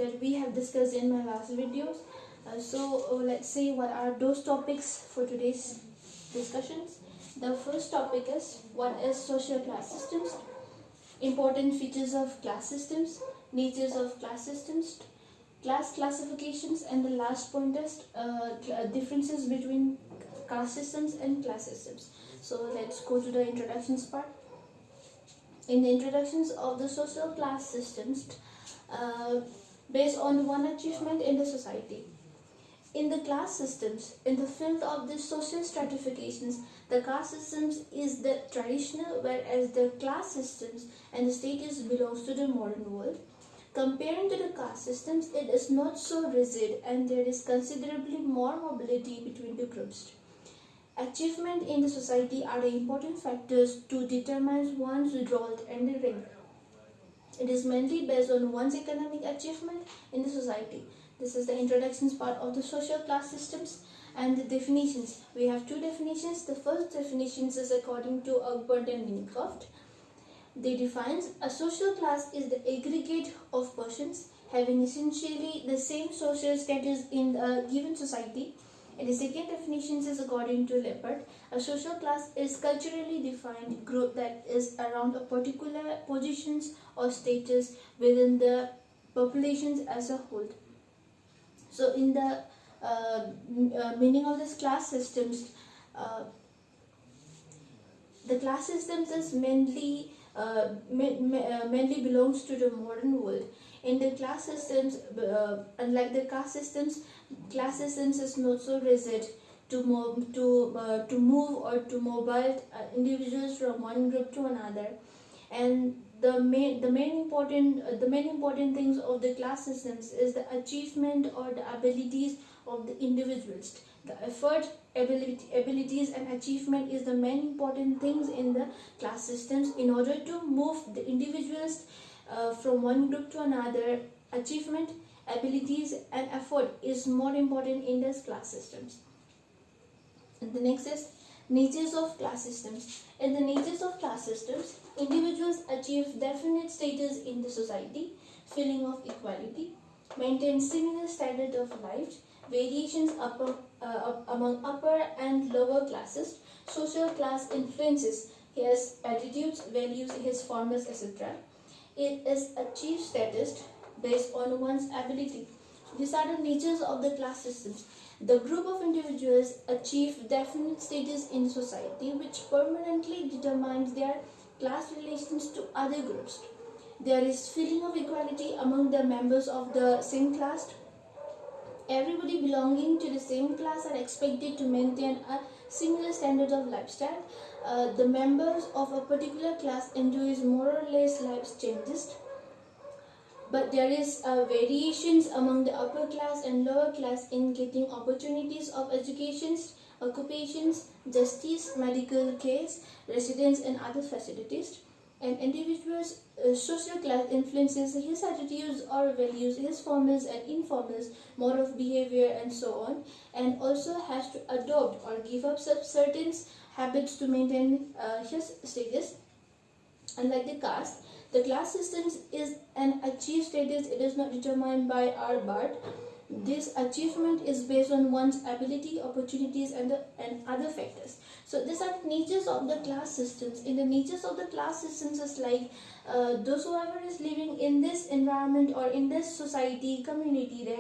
that we have discussed in my last videos. Let's see what are those topics for today's discussions. The first topic is what is social class systems, important features of class systems, natures of class systems, class classifications, and the last point is differences between caste systems and class systems. So let's go to the introductions part. In the introductions of the social class systems, based on one achievement in the society. In the class systems, in the field of the social stratifications, the caste systems is the traditional, whereas the class systems and the status belongs to the modern world. Comparing to the caste systems, it is not so rigid and there is considerably more mobility between the groups. Achievement in the society are the important factors to determine one's role and the rank. It is mainly based on one's economic achievement in the society. This is the introductions part of the social class systems and the definitions. We have two definitions. The first definition is according to Egbert and Winnicott. They define a social class is the aggregate of persons having essentially the same social status in a given society. And the second definition is according to Leppert. A social class is culturally defined group that is around a particular positions or status within the populations as a whole. So in the meaning of this class systems, the class systems is mainly belongs to the modern world. In the class systems, unlike the caste systems, class systems is not so rigid to move or to mobile individuals from one group to another. And the main important things of the class systems is the achievement or the abilities of the individuals. The effort, abilities and achievement is the main important things in the class systems. In order to move the individuals from one group to another, achievement, abilities and effort is more important in this class systems. And the next is natures of class systems. In the natures of class systems, individuals achieve definite status in the society, feeling of equality, maintain similar standard of life, variations among upper and lower classes, social class influences his attitudes, values, his formulas, etc. It is achieved status based on one's ability. These are the natures of the class systems. The group of individuals achieve definite status in society which permanently determines their class relations to other groups. There is feeling of equality among the members of the same class. Everybody belonging to the same class are expected to maintain a similar standard of lifestyle. The members of a particular class enjoys more or less life changes. But there is variations among the upper class and lower class in getting opportunities of educations, occupations, justice, medical case, residence and other facilities. An individual's social class influences his attitudes or values, his formals and informals, mode of behavior and so on, and also has to adopt or give up certain habits to maintain his status. Unlike the caste, the class systems is an achieved status. It is not determined by our birth. This achievement is based on one's ability, opportunities and other factors. So these are the natures of the class systems. In the natures of the class systems is like those whoever is living in this environment or in this society, community, they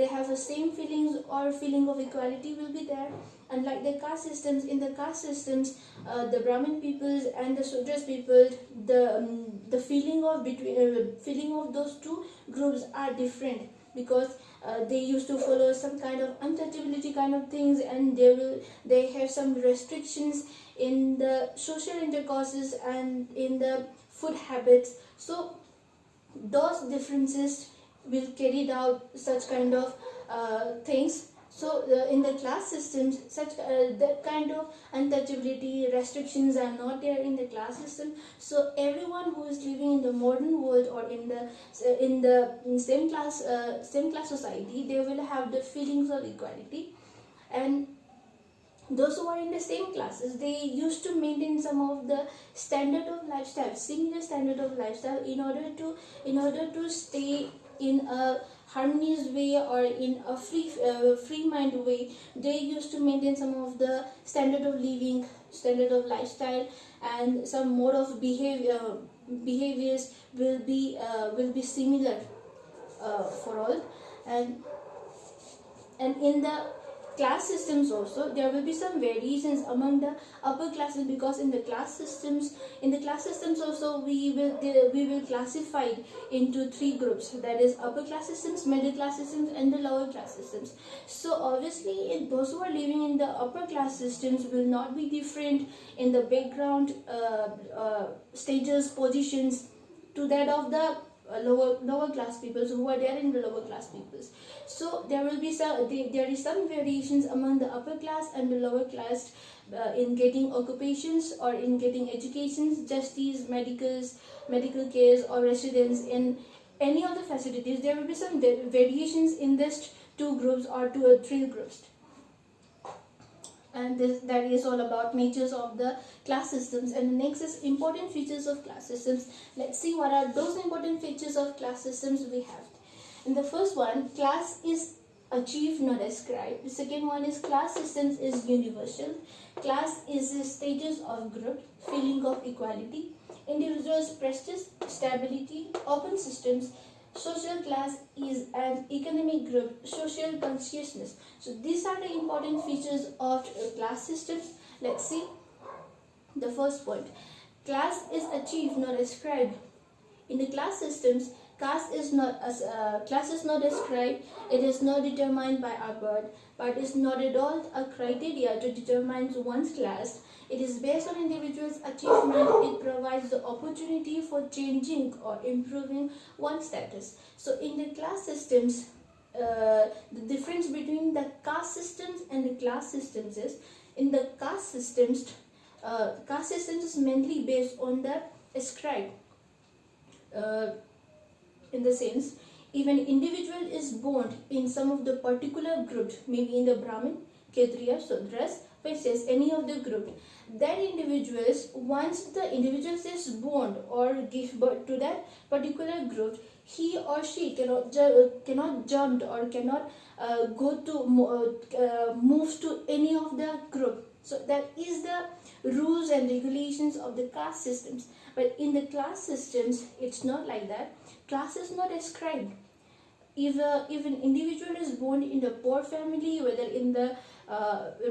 have the same feelings or feeling of equality will be there. Unlike the caste systems, in the caste systems, the Brahmin peoples and the Sudras people, the feeling of those two groups are different because they used to follow some kind of untouchability kind of things, and they have some restrictions in the social intercourses and in the food habits. So those differences will carry out such kind of things. So in the class systems, that kind of untouchability restrictions are not there in the class system. So everyone who is living in the modern world or in the same class society, they will have the feelings of equality. And those who are in the same classes, they used to maintain some of the standard of lifestyle, similar standard of lifestyle, in order to stay in a harmonious way or in a free mind way, they used to maintain some of the standard of living, standard of lifestyle, and some mode of behaviors will be similar for all. And in the class systems also there will be some variations among the upper classes, because in the class systems also we will classify into three groups, that is upper class systems, middle class systems, and the lower class systems. So obviously those who are living in the upper class systems will not be different in the background stages, positions to that of the lower class peoples who are there in the lower class peoples. So there will be there is some variations among the upper class and the lower class in getting occupations or in getting educations, justice, medical cares, or residence in any of the facilities. There will be some variations in this two groups or two or three groups. And that is all about natures of the class systems. And the next is important features of class systems. Let's see what are those important features of class systems we have. And the first one, class is achieved, not ascribed. The second one is class systems is universal. Class is the status of group, feeling of equality, individuals' prestige, stability, open systems. Social class is an economic group, social consciousness. So these are the important features of class systems. Let's see the first point. Class is achieved, not ascribed. In the class systems, class is not ascribed. It is not determined by our birth, but is not at all a criteria to determine one's class. It is based on individuals' achievement. It provides the opportunity for changing or improving one's status. So in the class systems, the difference between the caste systems and the class systems is, in the caste systems is mainly based on the ascribed. In the sense, if an individual is born in some of the particular groups, maybe in the Brahmin, Kshatriya, Sudras, Vaishyas, any of the group, that individuals, once the individual is born or give birth to that particular group, he or she cannot jump or cannot move to any of the group. So that is the rules and regulations of the caste systems. But in the class systems, it's not like that. Class is not ascribed. If an individual is born in a poor family, whether in the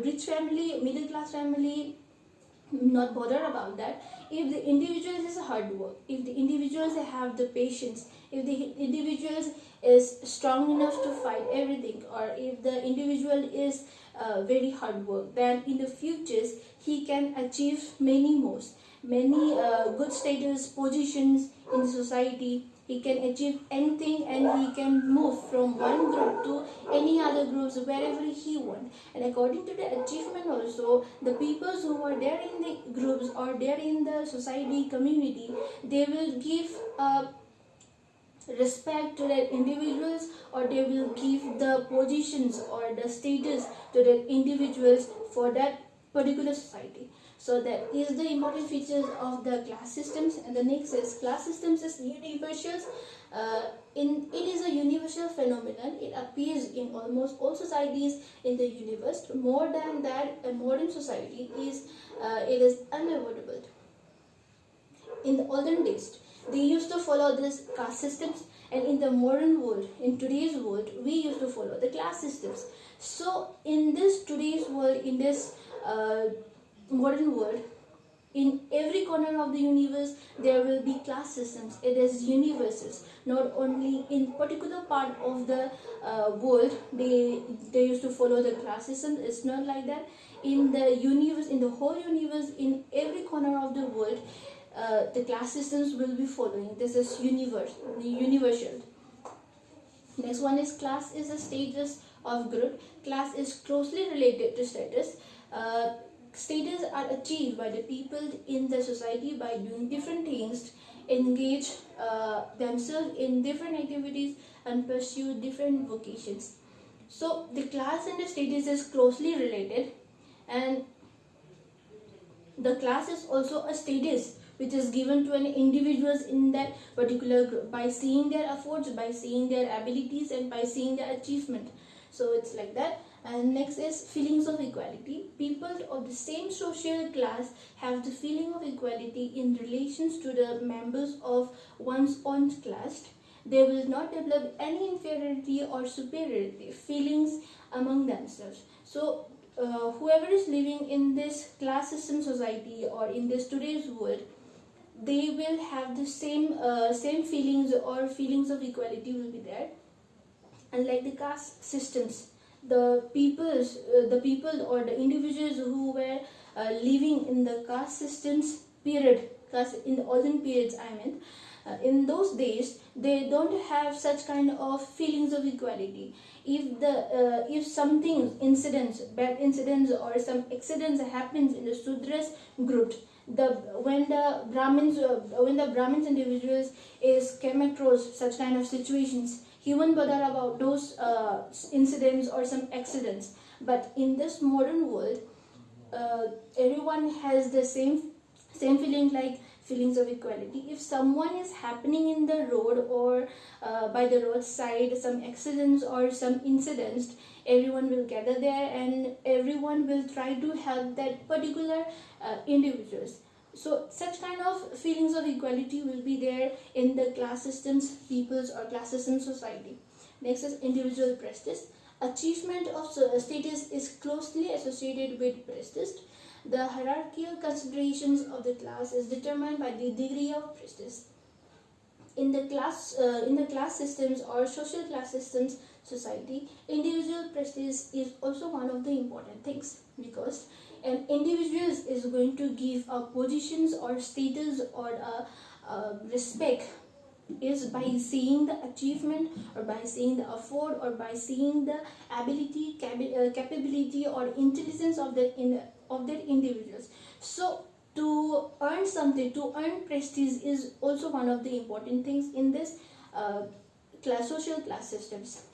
rich family, middle class family, not bother about that. If the individual is hard work, if the individuals have the patience, if the individuals is strong enough to fight everything, or if the individual is very hard work, then in the futures he can achieve many good status, positions in society. He can achieve anything, and he can move from one group to any other groups wherever he wants. And according to the achievement also, the people who are there in the groups or there in the society, community, they will give respect to their individuals, or they will give the positions or the status to the individuals for that particular society. So that is the important features of the class systems. And the next is class systems is universal. It is a universal phenomenon. It appears in almost all societies in the universe. More than that, a modern society is unavoidable. In the olden days, they used to follow this caste systems, and in the modern world, in today's world, we used to follow the class systems. So in this today's world, in this modern world, in every corner of the universe, there will be class systems. It is universal. Not only in particular part of the world, they used to follow the class system. It's not like that. In the universe, in the whole universe, in every corner of the world, the class systems will be following. This is universal. Next one is class is a status of group. Class is closely related to status. Status are achieved by the people in the society by doing different things, engage themselves in different activities, and pursue different vocations. So the class and the status is closely related, and the class is also a status which is given to an individuals in that particular group by seeing their efforts, by seeing their abilities, and by seeing their achievement. So it's like that. And next is feelings of equality. People of the same social class have the feeling of equality in relations to the members of one's own class. They will not develop any inferiority or superiority feelings among themselves. So whoever is living in this class system society or in this today's world, they will have the same feelings, or feelings of equality will be there. Unlike the caste systems, the people or the individuals who were living in the caste systems period, in the olden periods, I meant, in those days they don't have such kind of feelings of equality. If something bad incidents or some accidents happens in the Sudras group, when the Brahmins individuals is came across such kind of situations, he won't bother about those incidents or some accidents. But in this modern world, everyone has the same feeling, like feelings of equality. If someone is happening in the road or by the roadside, some accidents or some incidents, everyone will gather there and everyone will try to help that particular individuals. So such kind of feelings of equality will be there in the class systems, peoples or class system society. Next is individual prestige. Achievement of status is closely associated with prestige. The hierarchical considerations of the class is determined by the degree of prestige. In the class systems or social class systems society, individual prestige is also one of the important things, because an individual is going to give a positions or status or a respect is by seeing the achievement or by seeing the effort or by seeing the ability, capability or intelligence of that individuals. So to earn something, to earn prestige is also one of the important things in this social class systems.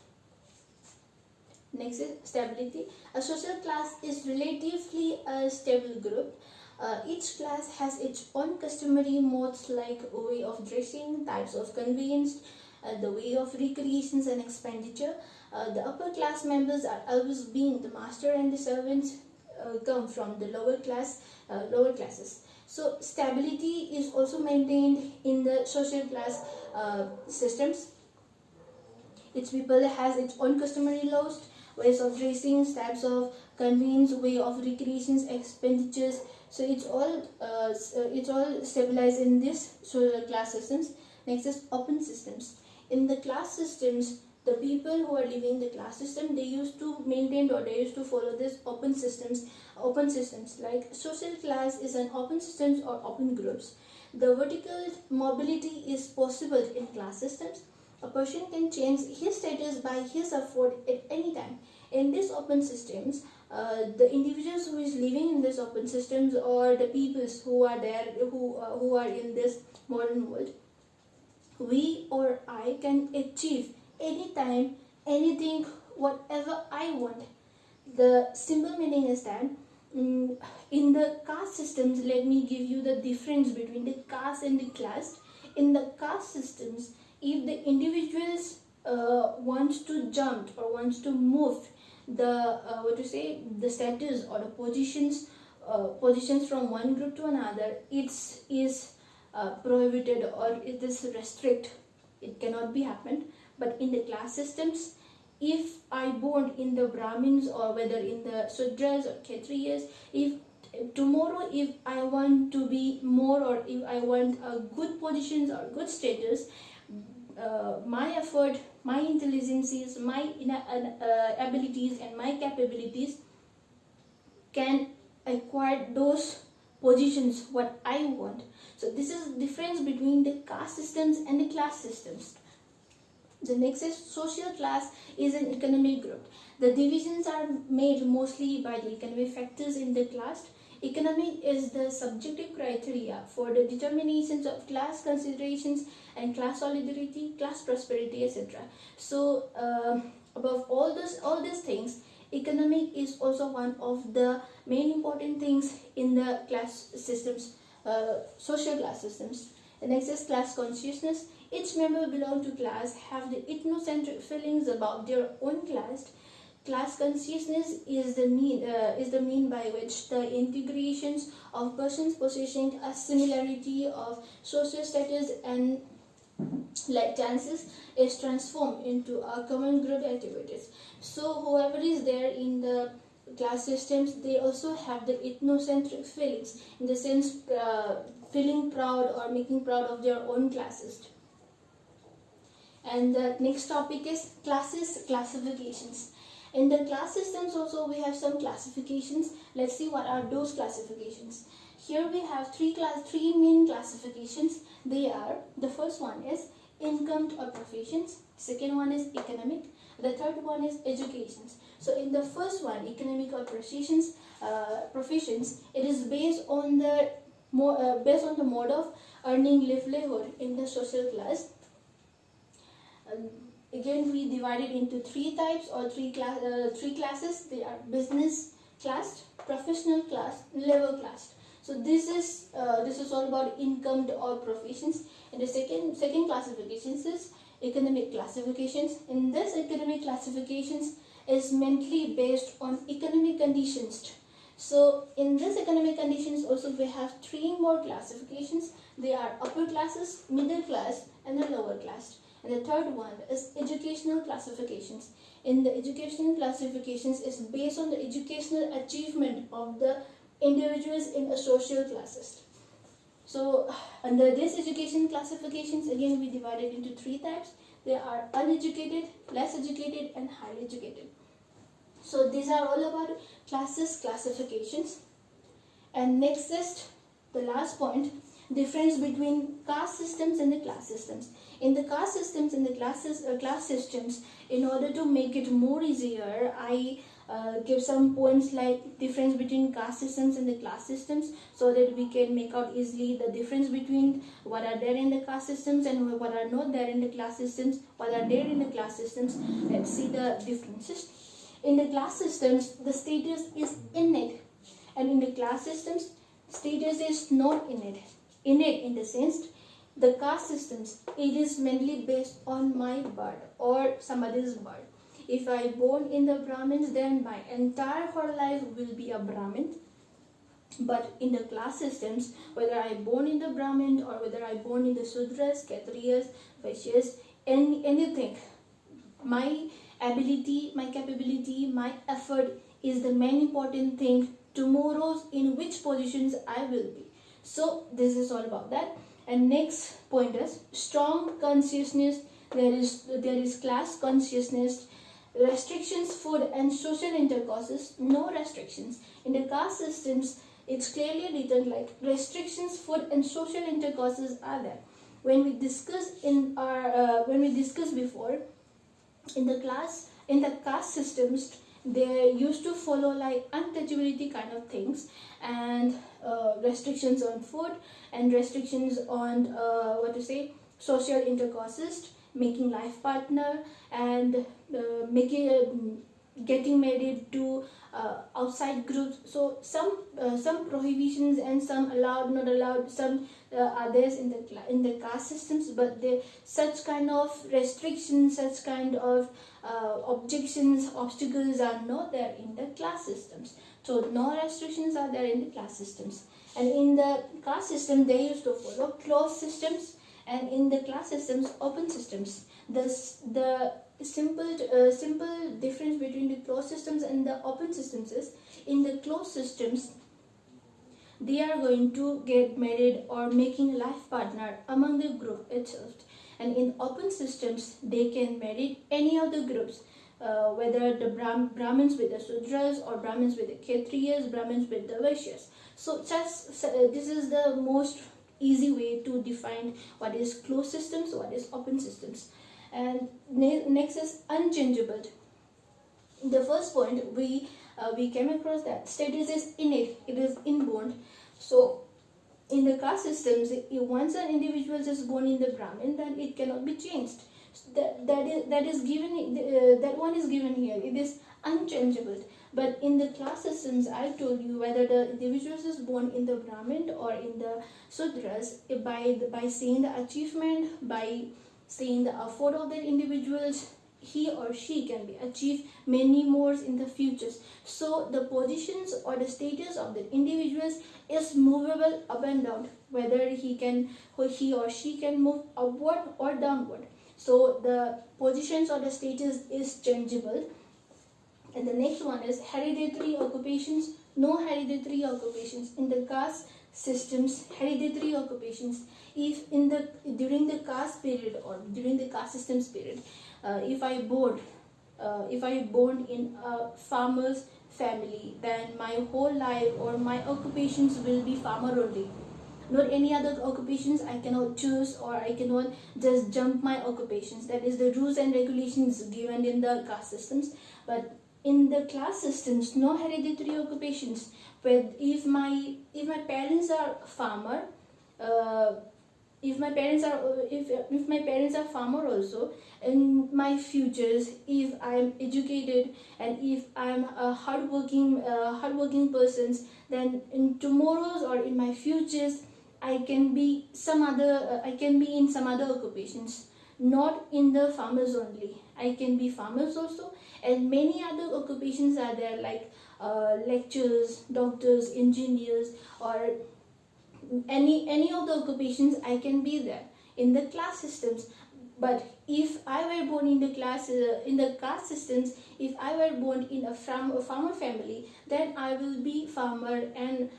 Next is stability. A social class is relatively a stable group. Each class has its own customary modes like way of dressing, types of conveyance, the way of recreations and expenditure. The upper class members are always being the master, and the servants come from the lower classes. So stability is also maintained in the social class systems. Each people has its own customary laws, ways of dressing, types of convenience, way of recreations, expenditures. So it's all stabilized in this social class systems. Next is open systems. In the class systems, the people who are living in the class system, they used to maintain or they used to follow this open systems. Like social class is an open systems or open groups. The vertical mobility is possible in class systems. A person can change his status by his effort at any time. In these open systems, the individuals who is living in these open systems or the peoples who are there, who are in this modern world, we or I can achieve anytime, anything, whatever I want. The simple meaning is that in the caste systems, let me give you the difference between the caste and the class. In the caste systems, if the individuals wants to jump or wants to move the status or the positions from one group to another, it is prohibited or it is restrict. It cannot be happened. But in the class systems, if I born in the Brahmins or whether in the Sudras or Kshatriyas, if tomorrow if I want to be more or if I want a good positions or good status, my effort, my intelligences, my abilities and my capabilities can acquire those positions what I want. So this is the difference between the caste systems and the class systems. The next is social class is an economic group. The divisions are made mostly by the economic factors in the class. Economic is the subjective criteria for the determinations of class considerations and class solidarity, class prosperity, etc. So above all these things, economic is also one of the main important things in the class systems social class systems. The next is class consciousness. Each member belong to class have the ethnocentric feelings about their own class. Class consciousness is the mean by which the integrations of persons possessing a similarity of social status and like chances is transformed into a common group activities. So whoever is there in the class systems, they also have the ethnocentric feelings, in the sense feeling proud or making proud of their own classes. And the next topic is classes classifications. In the class systems also we have some classifications. Let's see what are those classifications. Here we have three main classifications. They are, the first one is income or professions, second one is economic, the third one is educations. So in the first one, economic or professions, it is based on the mode of earning livelihood in the social class. Again, we divide it into three types or three classes. They are business class, professional class, labor class. So this is all about income or professions. And the second classifications is economic classifications. In this economic classifications is mainly based on economic conditions. So in this economic conditions also we have three more classifications. They are upper classes, middle class, and the lower class. And the third one is educational classifications. In the educational classifications is based on the educational achievement of the individuals in a social classes. So under this education classifications, again we divide it into three types. They are uneducated, less educated, and highly educated. So these are all about classes classifications. And next is the last point, difference between caste systems and the class systems. In the caste systems and the class systems, in order to make it more easier, I give some points like difference between caste systems and the class systems, so that we can make out easily the difference between what are there in the caste systems and what are not there in the class systems, what are there in the class systems. Let's see the differences. In the class systems, the status is innate, and in the class systems, status is not innate. Innate in the sense, the caste systems, it is mainly based on my birth or somebody's birth. If I born in the Brahmins, then my entire whole life will be a Brahmin. But in the class systems, whether I born in the Brahmin or whether I born in the Sudras, Kshatriyas, Vaishyas, anything, my ability, my capability, my effort is the main important thing tomorrow in which positions I will be. So this is all about that. And next point is strong consciousness. There is class consciousness, restrictions, food and social intercourses, no restrictions. In the caste systems, it's clearly written like restrictions, food and social intercourses are there. When we discussed before, in the caste systems, they used to follow like untouchability kind of things, and restrictions on food and restrictions on social intercourses, making life partner, and getting married to outside groups. So some prohibitions and some allowed, not allowed, some others in the caste systems, but such kind of restrictions, such kind of objections, obstacles are not there in the class systems. So no restrictions are there in the class systems. And in the caste system, they used to follow closed systems, and in the class systems, open systems. The simple difference between the closed systems and the open systems is, in the closed systems, they are going to get married or making life partner among the group itself. And in open systems, they can marry any of the groups, whether the Brahmins with the Sudras or Brahmins with the Kshatriyas, Brahmins with the Vaishyas. So this is the most easy way to define what is closed systems, what is open systems. And next is unchangeable. The first point we came across that status is innate, it is inborn. So in the caste systems, once an individual is born in the Brahmin, then it cannot be changed. That one is given here. It is unchangeable. But in the class systems, I told you, whether the individuals is born in the Brahmin or in the Sudras, by seeing the achievement, by seeing the effort of the individuals, he or she can be achieve many more in the futures. So the positions or the status of the individuals is movable up and down, whether he or she can move upward or downward. So the positions or the status is changeable. And the next one is hereditary occupations. No hereditary occupations in the caste systems. Hereditary occupations, if in the during the caste period or during the caste systems period, if I born in a farmer's family, then my whole life or my occupations will be farmer only. Not any other occupations I cannot choose, or I cannot just jump my occupations. That is the rules and regulations given in the caste systems. But in the class systems, no hereditary occupations. But if my parents are farmer, if my parents are farmer also, in my futures, if I'm educated and if I'm a hardworking person, then in tomorrow's or in my futures, I can be in some other occupations, not in the farmers only. I can be farmers also, and many other occupations are there, like lecturers, doctors, engineers, or any of the occupations I can be there in the class systems. But if I were born in the caste systems, if I were born in a farmer family, then I will be farmer, and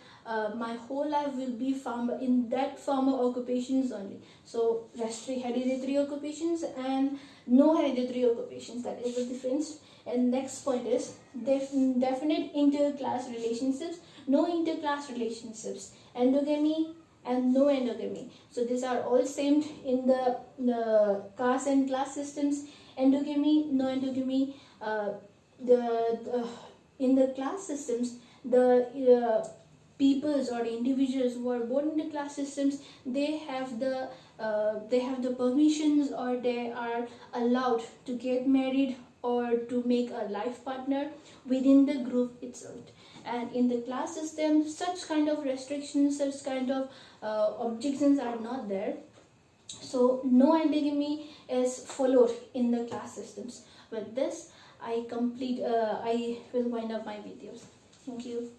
my whole life will be farmer in that farmer occupations only. So hereditary occupations and no hereditary occupations, that is the difference. And next point is definite inter-class relationships, no inter-class relationships, endogamy and no endogamy. So these are all same in the caste and class systems. Endogamy, no endogamy. In the class systems, the peoples or the individuals who are born in the class systems, they have the permissions, or they are allowed to get married or to make a life partner within the group itself. And in the class system, such kind of restrictions, such kind of objections are not there. So no endogamy is followed in the class systems. With this, I will wind up my videos. Thank you.